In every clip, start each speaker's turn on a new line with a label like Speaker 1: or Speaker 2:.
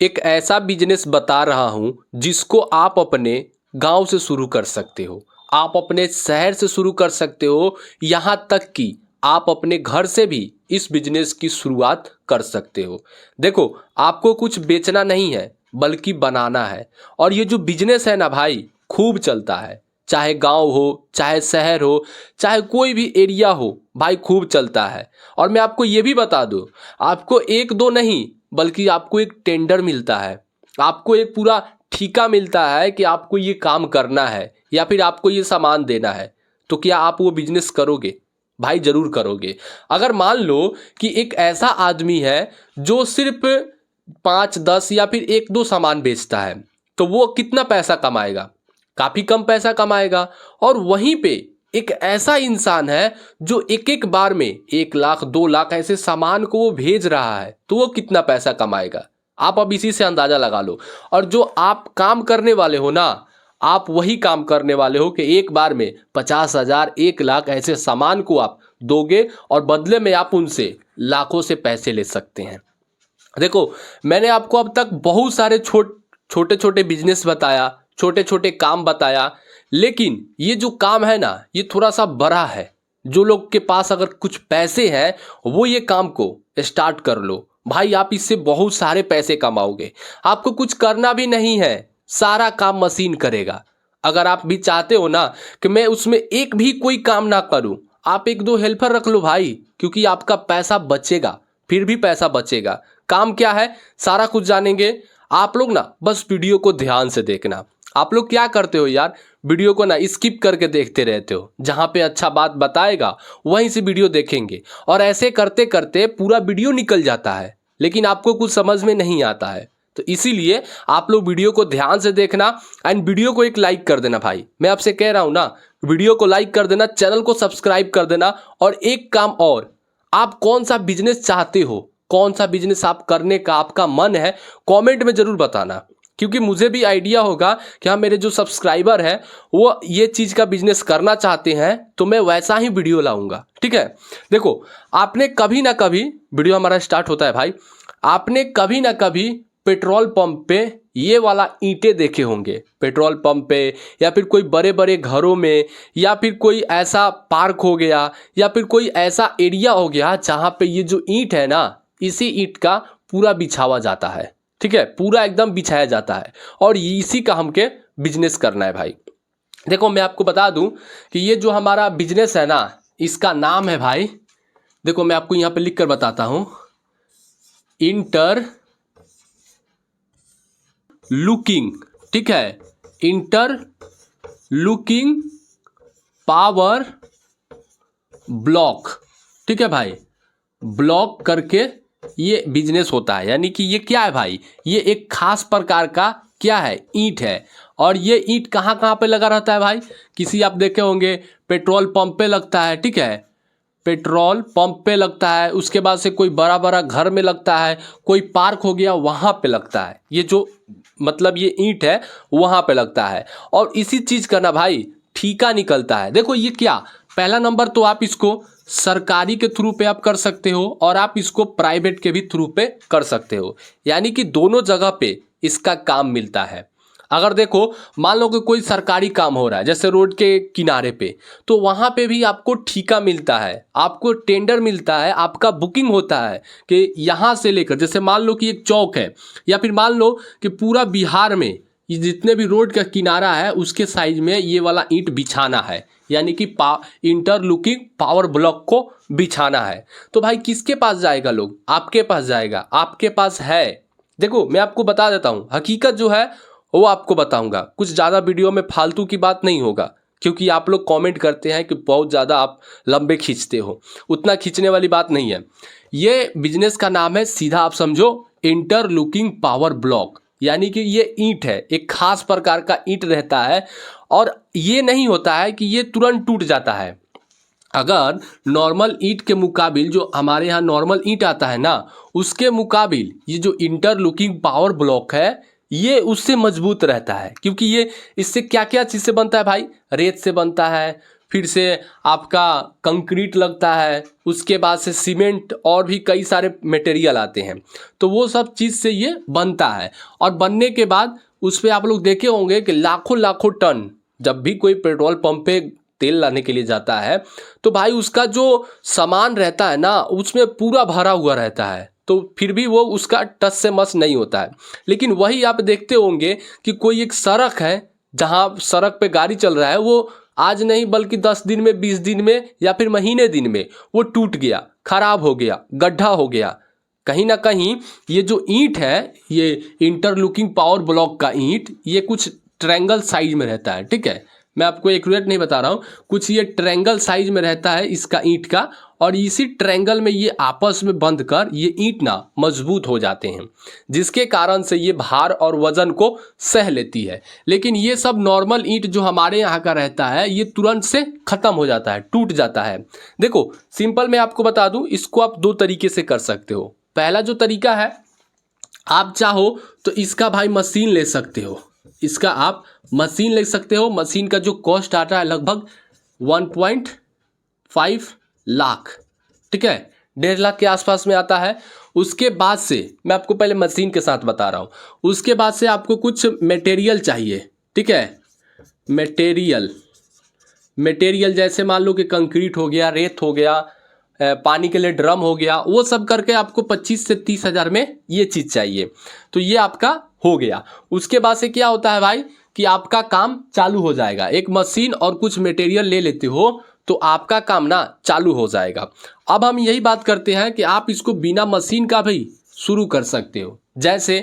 Speaker 1: एक ऐसा बिजनेस बता रहा हूं जिसको आप अपने गांव से शुरू कर सकते हो, आप अपने शहर से शुरू कर सकते हो, यहां तक कि आप अपने घर से भी इस बिजनेस की शुरुआत कर सकते हो। देखो, आपको कुछ बेचना नहीं है बल्कि बनाना है। और ये जो बिजनेस है ना भाई, खूब चलता है। चाहे गांव हो, चाहे शहर हो, चाहे कोई भी एरिया हो, भाई खूब चलता है। और मैं आपको ये भी बता दूं, आपको एक दो नहीं बल्कि आपको एक टेंडर मिलता है, आपको एक पूरा ठेका मिलता है कि आपको ये काम करना है या फिर आपको ये सामान देना है। तो क्या आप वो बिजनेस करोगे? भाई जरूर करोगे। अगर मान लो कि एक ऐसा आदमी है जो सिर्फ 5-10 या फिर एक दो सामान बेचता है, तो वो कितना पैसा कमाएगा? काफी कम पैसा कमाएगा। और वहीं पे एक ऐसा इंसान है जो एक एक बार में 1 लाख 2 लाख ऐसे सामान को वो भेज रहा है, तो वो कितना पैसा कमाएगा? आप अब इसी से अंदाजा लगा लो। और जो आप काम करने वाले हो ना, आप वही काम करने वाले हो कि एक बार में 50,000 1 लाख ऐसे सामान को आप दोगे और बदले में आप उनसे लाखों से पैसे ले सकते हैं। देखो, मैंने आपको अब तक बहुत सारे छोटे छोटे बिजनेस बताया, छोटे छोटे काम बताया, लेकिन ये जो काम है ना, ये थोड़ा सा बड़ा है। जो लोग के पास अगर कुछ पैसे हैं, वो ये काम को स्टार्ट कर लो भाई, आप इससे बहुत सारे पैसे कमाओगे। आपको कुछ करना भी नहीं है, सारा काम मशीन करेगा। अगर आप भी चाहते हो ना कि मैं उसमें एक भी कोई काम ना करूं, आप एक दो हेल्पर रख लो भाई, क्योंकि आपका पैसा बचेगा, फिर भी पैसा बचेगा। काम क्या है सारा कुछ जानेंगे। आप लोग ना बस वीडियो को ध्यान से देखना। आप लोग क्या करते हो यार, वीडियो को ना स्किप करके देखते रहते हो। जहाँ पे अच्छा बात बताएगा वहीं से वीडियो देखेंगे, और ऐसे करते करते पूरा वीडियो निकल जाता है, लेकिन आपको कुछ समझ में नहीं आता है। तो इसीलिए आप लोग वीडियो को ध्यान से देखना एंड वीडियो को एक लाइक कर देना भाई। मैं आपसे कह रहा हूँ ना, वीडियो को लाइक कर देना, चैनल को सब्सक्राइब कर देना। और एक काम और, आप कौन सा बिजनेस चाहते हो, कौन सा बिजनेस आप करने का आपका मन है, कमेंट में जरूर बताना। क्योंकि मुझे भी आइडिया होगा कि हाँ, मेरे जो सब्सक्राइबर हैं वो ये चीज़ का बिजनेस करना चाहते हैं, तो मैं वैसा ही वीडियो लाऊंगा। ठीक है। देखो, आपने कभी ना कभी, वीडियो हमारा स्टार्ट होता है भाई, आपने कभी ना कभी पेट्रोल पंप पे ये वाला ईंटें देखे होंगे। पेट्रोल पंप पे या फिर कोई बड़े बड़े घरों में, या फिर कोई ऐसा पार्क हो गया, या फिर कोई ऐसा एरिया हो गया जहाँ पे ये जो ईंट है ना, इसी ईंट का पूरा बिछावा जाता है। ठीक है, पूरा एकदम बिछाया जाता है, और इसी का हमके बिजनेस करना है भाई। देखो, मैं आपको बता दूं कि ये जो हमारा बिजनेस है ना, इसका नाम है भाई, देखो मैं आपको यहाँ पे लिख कर बताता हूँ, इंटर लुकिंग। ठीक है, इंटर लुकिंग पावर ब्लॉक। ठीक है भाई, ब्लॉक करके ये बिजनेस होता है। यानी कि ये क्या है भाई, ये एक खास प्रकार का क्या है, ईंट है। और ये ईंट कहाँ कहाँ पे लगा रहता है भाई, किसी आप देखे होंगे पेट्रोल पंप पे लगता है। ठीक है, पेट्रोल पंप पे लगता है, उसके बाद से कोई बड़ा बड़ा घर में लगता है, कोई पार्क हो गया वहाँ पे लगता है। ये जो मतलब ये ईंट है वहाँ पे लगता है। और इसी चीज़ का ना भाई ठीका निकलता है। देखो ये क्या, पहला नंबर तो आप इसको सरकारी के थ्रू पे आप कर सकते हो, और आप इसको प्राइवेट के भी थ्रू पे कर सकते हो। यानी कि दोनों जगह पे इसका काम मिलता है। अगर देखो, मान लो कि कोई सरकारी काम हो रहा है जैसे रोड के किनारे पे, तो वहाँ पे भी आपको ठीका मिलता है, आपको टेंडर मिलता है, आपका बुकिंग होता है कि यहाँ से लेकर, जैसे मान लो कि एक चौक है, या फिर मान लो कि पूरा बिहार में ये जितने भी रोड का किनारा है उसके साइज में ये वाला ईंट बिछाना है। यानी कि इंटरलॉकिंग पावर ब्लॉक को बिछाना है। तो भाई किसके पास जाएगा लोग? आपके पास जाएगा, आपके पास है। देखो मैं आपको बता देता हूँ, हकीकत जो है वो आपको बताऊंगा। कुछ ज़्यादा वीडियो में फालतू की बात नहीं होगा, क्योंकि आप लोग कमेंट करते हैं कि बहुत ज़्यादा आप लंबे खींचते हो। उतना खींचने वाली बात नहीं है। ये बिजनेस का नाम है, सीधा आप समझो, इंटरलॉकिंग पावर ब्लॉक। यानी कि ये ईंट है, एक खास प्रकार का ईंट रहता है, और ये नहीं होता है कि ये तुरंत टूट जाता है। अगर नॉर्मल ईंट के मुकाबिल, जो हमारे यहाँ नॉर्मल ईंट आता है ना, उसके मुकाबिल ये जो इंटरलॉकिंग पावर ब्लॉक है ये उससे मजबूत रहता है। क्योंकि ये इससे क्या क्या चीज़ से बनता है भाई, रेत से बनता है, फिर से आपका कंक्रीट लगता है, उसके बाद से सीमेंट और भी कई सारे मटेरियल आते हैं। तो वो सब चीज़ से ये बनता है और बनने के बाद उस पर आप लोग देखे होंगे कि लाखों लाखों टन, जब भी कोई पेट्रोल पंप पे तेल लाने के लिए जाता है तो भाई उसका जो सामान रहता है ना उसमें पूरा भरा हुआ रहता है, तो फिर भी वो उसका टस से मस नहीं होता है। लेकिन वही आप देखते होंगे कि कोई एक सड़क है जहाँ सड़क पे गाड़ी चल रहा है, वो आज नहीं बल्कि 10 दिन में, 20 दिन में या फिर महीने दिन में वो टूट गया, खराब हो गया, गड्ढा हो गया। कहीं ना कहीं ये जो ईंट है, ये इंटरलॉकिंग पावर ब्लॉक का ईंट, ये कुछ ट्रायंगल साइज में रहता है। ठीक है, मैं आपको एक्यूरेट नहीं बता रहा हूँ, कुछ ये ट्रायंगल साइज में रहता है इसका ईंट का, और इसी ट्रायंगल में ये आपस में बंध कर ये ईंट ना मजबूत हो जाते हैं, जिसके कारण से ये भार और वजन को सह लेती है। लेकिन ये सब नॉर्मल ईंट जो हमारे यहाँ का रहता है ये तुरंत से खत्म हो जाता है, टूट जाता है। देखो सिंपल मैं आपको बता दूं, इसको आप दो तरीके से कर सकते हो। पहला जो तरीका है, आप चाहो तो इसका भाई मशीन ले सकते हो, इसका आप मशीन ले सकते हो। मशीन का जो कॉस्ट आता है लगभग 1.5 लाख, ठीक है, 1.5 लाख के आसपास में आता है। उसके बाद से मैं आपको पहले मशीन के साथ बता रहा हूँ, उसके बाद से आपको कुछ मटेरियल चाहिए। ठीक है, मटेरियल जैसे मान लो कि कंक्रीट हो गया, रेत हो गया, पानी के लिए ड्रम हो गया, वो सब करके आपको 25 से 30 हज़ार में ये चीज़ चाहिए। तो ये आपका हो गया। उसके बाद से क्या होता है भाई कि आपका काम चालू हो जाएगा। एक मशीन और कुछ मटेरियल ले लेते हो तो आपका काम ना चालू हो जाएगा। अब हम यही बात करते हैं कि आप इसको बिना मशीन का भी शुरू कर सकते हो। जैसे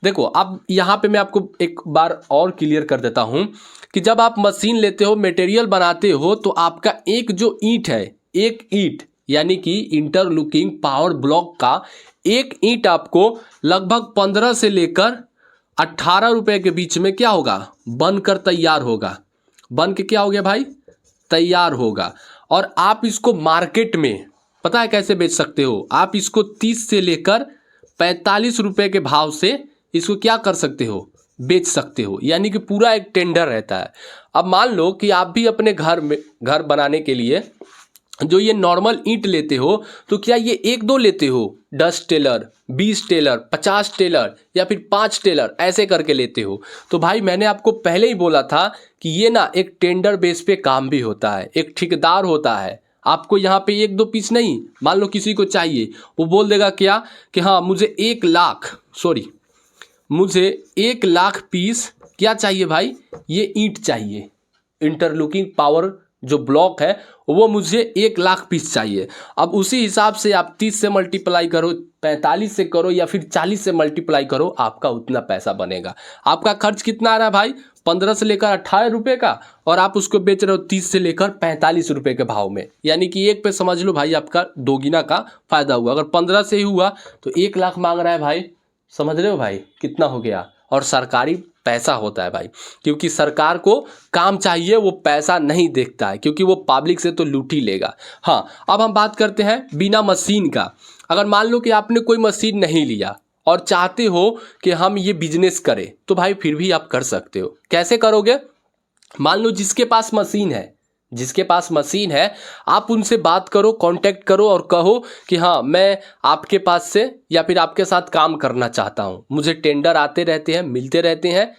Speaker 1: देखो, अब यहाँ पे मैं आपको एक बार और क्लियर कर देता हूँ कि जब आप मशीन लेते हो, मटेरियल बनाते हो, तो आपका एक जो ईंट है, एक ईंट यानी कि इंटरलॉकिंग पावर ब्लॉक का एक ईंट आपको लगभग 15 से लेकर 18 रुपए के बीच में क्या होगा, बनकर तैयार होगा। बन के क्या हो गया भाई, तैयार होगा। और आप इसको मार्केट में पता है कैसे बेच सकते हो, आप इसको 30 से लेकर 45 रुपए के भाव से इसको क्या कर सकते हो, बेच सकते हो। यानी कि पूरा एक टेंडर रहता है। अब मान लो कि आप भी अपने घर बनाने के लिए जो ये नॉर्मल ईंट लेते हो, तो क्या ये एक दो लेते हो, 10 टेलर, 20 टेलर, 50 टेलर या फिर 5 टेलर ऐसे करके लेते हो। तो भाई मैंने आपको पहले ही बोला था कि ये ना एक टेंडर बेस पे काम भी होता है, एक ठेकेदार होता है। आपको यहाँ पे एक दो पीस नहीं, मान लो किसी को चाहिए, वो बोल देगा क्या कि हाँ मुझे 1 लाख पीस क्या चाहिए भाई, ये ईंट चाहिए, इंटरलॉकिंग पावर जो ब्लॉक है वो मुझे 1 लाख पीस चाहिए। अब उसी हिसाब से आप 30 से मल्टीप्लाई करो, 45 से करो या फिर 40 से मल्टीप्लाई करो, आपका उतना पैसा बनेगा। आपका खर्च कितना आ रहा है भाई, 15 से लेकर 18 रुपये का, और आप उसको बेच रहे हो 30 से लेकर 45 रुपये के भाव में। यानी कि एक पे समझ लो भाई आपका दोगुना का फायदा हुआ। अगर 15 से ही हुआ तो 1 लाख मांग रहा है भाई, समझ रहे हो भाई कितना हो गया। और सरकारी पैसा होता है भाई, क्योंकि सरकार को काम चाहिए, वो पैसा नहीं देखता है, क्योंकि वो पब्लिक से तो लूट ही लेगा। हाँ, अब हम बात करते हैं बिना मशीन का। अगर मान लो कि आपने कोई मशीन नहीं लिया और चाहते हो कि हम ये बिजनेस करें, तो भाई फिर भी आप कर सकते हो। कैसे करोगे, मान लो जिसके पास मशीन है, आप उनसे बात करो, कांटेक्ट करो और कहो कि हाँ मैं आपके पास से या फिर आपके साथ काम करना चाहता हूँ, मुझे टेंडर आते रहते हैं, मिलते रहते हैं,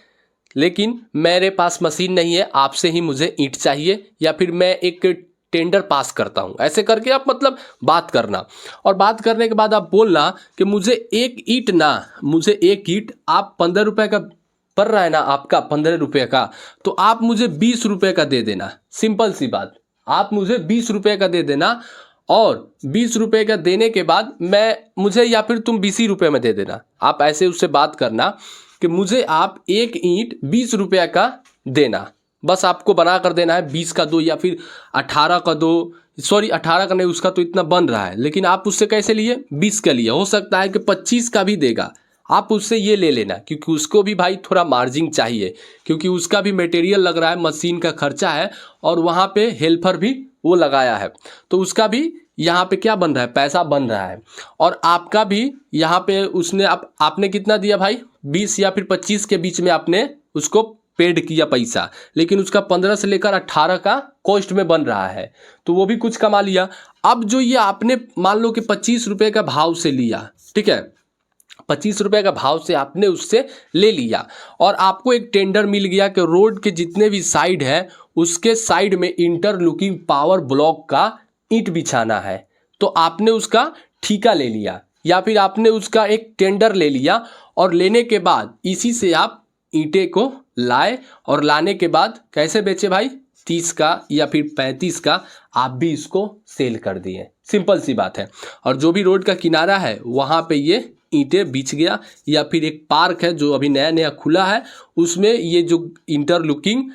Speaker 1: लेकिन मेरे पास मशीन नहीं है, आपसे ही मुझे ईंट चाहिए, या फिर मैं एक टेंडर पास करता हूँ। ऐसे करके आप मतलब बात करना, और बात करने के बाद आप बोलना कि मुझे एक ईंट आप 15 रुपये का पड़ रहा है ना, आपका 15 रुपये का, तो आप मुझे 20 रुपये का दे देना। सिंपल सी बात, आप मुझे 20 रुपये का दे देना, और 20 रुपये का देने के बाद मुझे या फिर तुम 20 रुपये में दे देना। आप ऐसे उससे बात करना कि मुझे आप एक ईंट 20 रुपये का देना, बस आपको बना कर देना है। 20 का दो या फिर 18 का दो, सॉरी 18 का नहीं, उसका तो इतना बन रहा है, लेकिन आप उससे कैसे लिए, 20 का लिए, हो सकता है कि 25 का भी देगा, आप उससे ये ले लेना, क्योंकि उसको भी भाई थोड़ा मार्जिन चाहिए, क्योंकि उसका भी मटेरियल लग रहा है, मशीन का खर्चा है, और वहाँ पे हेल्पर भी वो लगाया है, तो उसका भी यहाँ पे क्या बन रहा है, पैसा बन रहा है। और आपका भी यहाँ पे उसने आपने कितना दिया भाई, 20 या फिर 25 के बीच में आपने उसको पेड किया पैसा, लेकिन उसका 15 से लेकर 18 का कॉस्ट में बन रहा है, तो वो भी कुछ कमा लिया। अब जो ये आपने मान लो कि 25 रुपये का भाव से लिया, ठीक है, 25 रुपये का भाव से आपने उससे ले लिया और आपको एक टेंडर मिल गया कि रोड के जितने भी साइड है उसके साइड में इंटरलॉकिंग पावर ब्लॉक का ईंट बिछाना है, तो आपने उसका ठेका ले लिया या फिर आपने उसका एक टेंडर ले लिया और लेने के बाद इसी से आप ईंटे को लाए और लाने के बाद कैसे बेचे भाई, 30 का या फिर 35 का आप भी इसको सेल कर दिए। सिंपल सी बात है। और जो भी रोड का किनारा है वहाँ पे ये ईंटें बिछ गया, या फिर एक पार्क है जो अभी नया नया खुला है उसमें ये जो इंटरलॉकिंग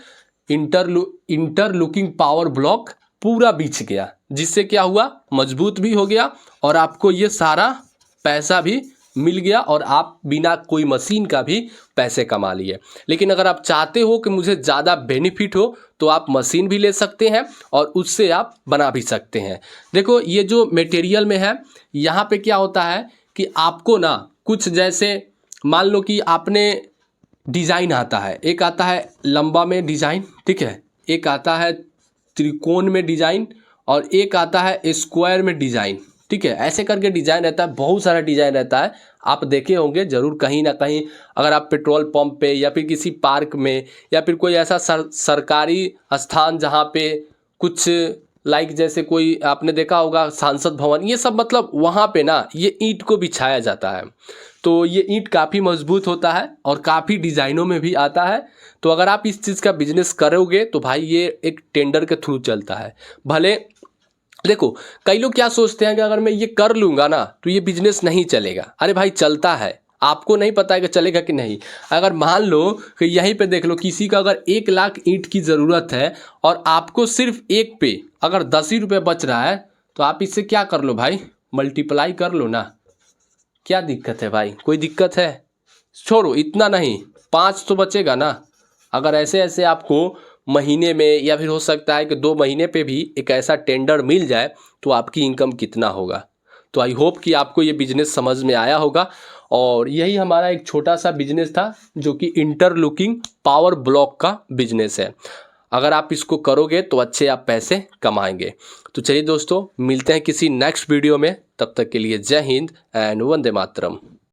Speaker 1: पावर ब्लॉक पूरा बिछ गया, जिससे क्या हुआ, मजबूत भी हो गया और आपको ये सारा पैसा भी मिल गया और आप बिना कोई मशीन का भी पैसे कमा लिए। लेकिन अगर आप चाहते हो कि मुझे ज़्यादा बेनिफिट हो तो आप मशीन भी ले सकते हैं और उससे आप बना भी सकते हैं। देखो ये जो मटेरियल में है यहाँ पे क्या होता है कि आपको ना कुछ जैसे मान लो कि आपने डिज़ाइन आता है, एक आता है लंबा में डिज़ाइन, ठीक है, एक आता है त्रिकोण में डिज़ाइन और एक आता है स्क्वायर में डिज़ाइन, ठीक है, ऐसे करके डिज़ाइन रहता है, बहुत सारा डिज़ाइन रहता है। आप देखे होंगे ज़रूर कहीं ना कहीं, अगर आप पेट्रोल पंप पे या फिर किसी पार्क में या फिर कोई ऐसा सरकारी स्थान जहाँ पे कुछ लाइक जैसे कोई आपने देखा होगा सांसद भवन, ये सब मतलब वहाँ पे ना ये ईंट को बिछाया जाता है। तो ये ईंट काफ़ी मजबूत होता है और काफ़ी डिज़ाइनों में भी आता है। तो अगर आप इस चीज़ का बिजनेस करोगे तो भाई ये एक टेंडर के थ्रू चलता है। भले देखो कई लोग क्या सोचते हैं कि अगर मैं ये कर लूँगा ना तो ये बिजनेस नहीं चलेगा। अरे भाई चलता है, आपको नहीं पता है कि चलेगा कि नहीं। अगर मान लो कि यहीं पे देख लो किसी का अगर 1 लाख ईंट की ज़रूरत है और आपको सिर्फ एक पे अगर 10 ही रुपये बच रहा है तो आप इससे क्या कर लो भाई, मल्टीप्लाई कर लो ना। क्या दिक्कत है भाई, कोई दिक्कत है? छोड़ो, इतना नहीं, 5 तो बचेगा ना। अगर ऐसे ऐसे आपको महीने में या फिर हो सकता है कि 2 महीने पे भी एक ऐसा टेंडर मिल जाए तो आपकी इनकम कितना होगा। तो आई होप कि आपको ये बिजनेस समझ में आया होगा और यही हमारा एक छोटा सा बिजनेस था जो कि इंटरलॉकिंग पावर ब्लॉक का बिजनेस है। अगर आप इसको करोगे तो अच्छे आप पैसे कमाएंगे। तो चलिए दोस्तों, मिलते हैं किसी नेक्स्ट वीडियो में, तब तक के लिए जय हिंद एंड वंदे मातरम।